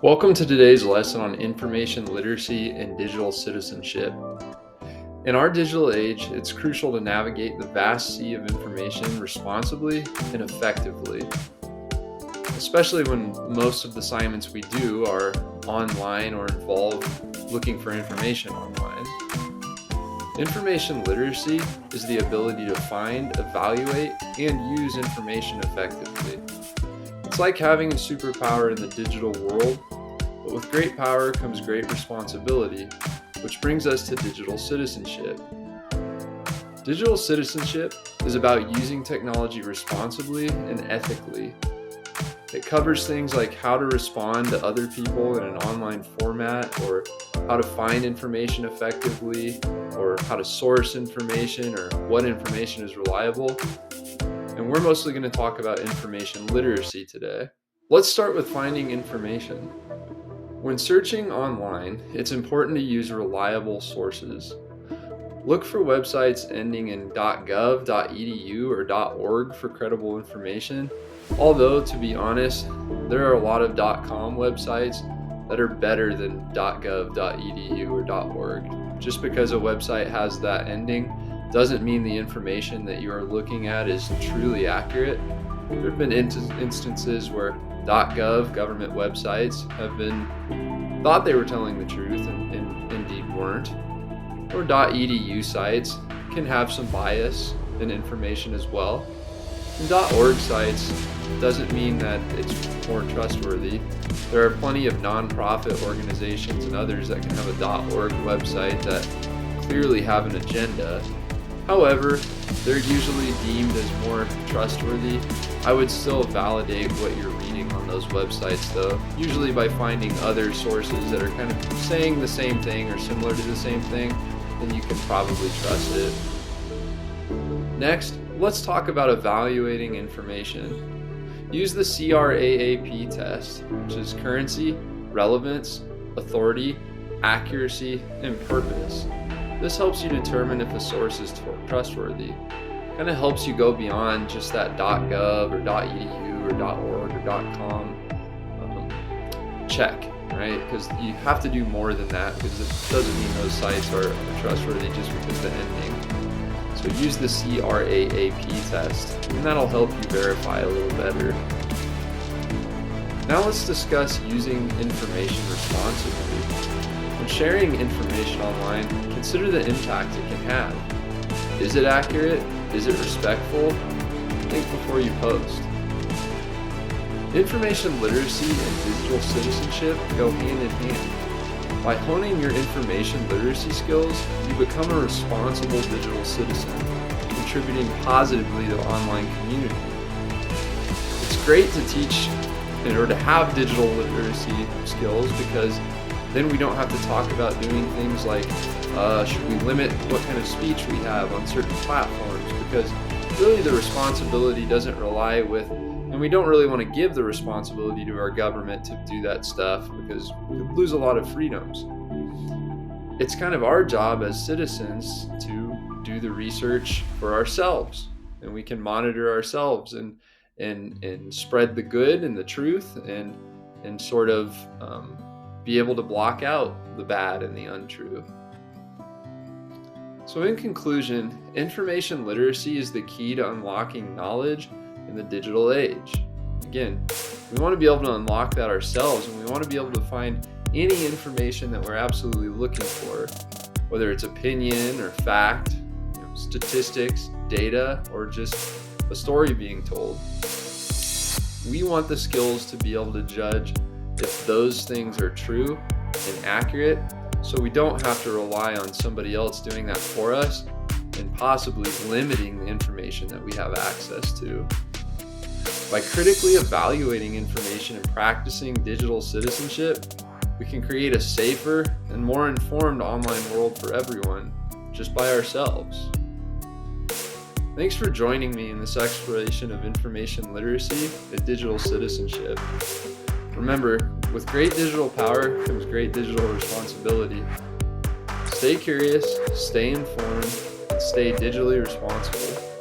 Welcome to today's lesson on information literacy and digital citizenship. In our digital age, it's crucial to navigate the vast sea of information responsibly and effectively, especially when most of the assignments we do are online or involve looking for information online. Information literacy is the ability to find, evaluate, and use information effectively. It's like having a superpower in the digital world, but with great power comes great responsibility, which brings us to digital citizenship. Digital citizenship is about using technology responsibly and ethically. It covers things like how to respond to other people in an online format, or how to find information effectively, or how to source information, or what information is reliable. And we're mostly going to talk about information literacy today. Let's start with finding information. When searching online, it's important to use reliable sources. Look for websites ending in .gov, .edu, or .org for credible information. Although, to be honest, there are a lot of .com websites that are better than .gov, .edu, or .org. Just because a website has that ending doesn't mean the information that you are looking at is truly accurate. There have been instances where .gov government websites have been thought they were telling the truth and indeed weren't. Or .edu sites can have some bias in information as well. And .org sites doesn't mean that it's more trustworthy. There are plenty of nonprofit organizations and others that can have a .org website that clearly have an agenda. However, they're usually deemed as more trustworthy. I would still validate what you're reading on those websites though, usually by finding other sources that are kind of saying the same thing or similar to the same thing, then you can probably trust it. Next, let's talk about evaluating information. Use the CRAAP test, which is currency, relevance, authority, accuracy, and purpose. This helps you determine if a source is trustworthy. Kind of helps you go beyond just that .gov or .edu or .org or .com check, right? Because you have to do more than that, because it doesn't mean those sites are trustworthy just because of the ending. So use the CRAAP test, and that'll help you verify a little better. Now let's discuss using information responsibly. When sharing information online, consider the impact it can have. Is it accurate? Is it respectful? Think before you post. Information literacy and digital citizenship go hand in hand. By honing your information literacy skills, you become a responsible digital citizen, contributing positively to the online community. It's great to teach or to have digital literacy skills, because then we don't have to talk about doing things like should we limit what kind of speech we have on certain platforms, because really the responsibility doesn't rely with, and we don't really want to give the responsibility to our government to do that stuff, because we could lose a lot of freedoms. It's kind of our job as citizens to do the research for ourselves, and we can monitor ourselves and spread the good and the truth and sort of be able to block out the bad and the untrue. So in conclusion, information literacy is the key to unlocking knowledge in the digital age. Again, we want to be able to unlock that ourselves, and we want to be able to find any information that we're absolutely looking for, whether it's opinion or fact, statistics, data, or just a story being told. We want the skills to be able to judge if those things are true and accurate, so we don't have to rely on somebody else doing that for us and possibly limiting the information that we have access to. By critically evaluating information and practicing digital citizenship, we can create a safer and more informed online world for everyone, just by ourselves. Thanks for joining me in this exploration of information literacy and digital citizenship. Remember, with great digital power comes great digital responsibility. Stay curious, stay informed, and stay digitally responsible.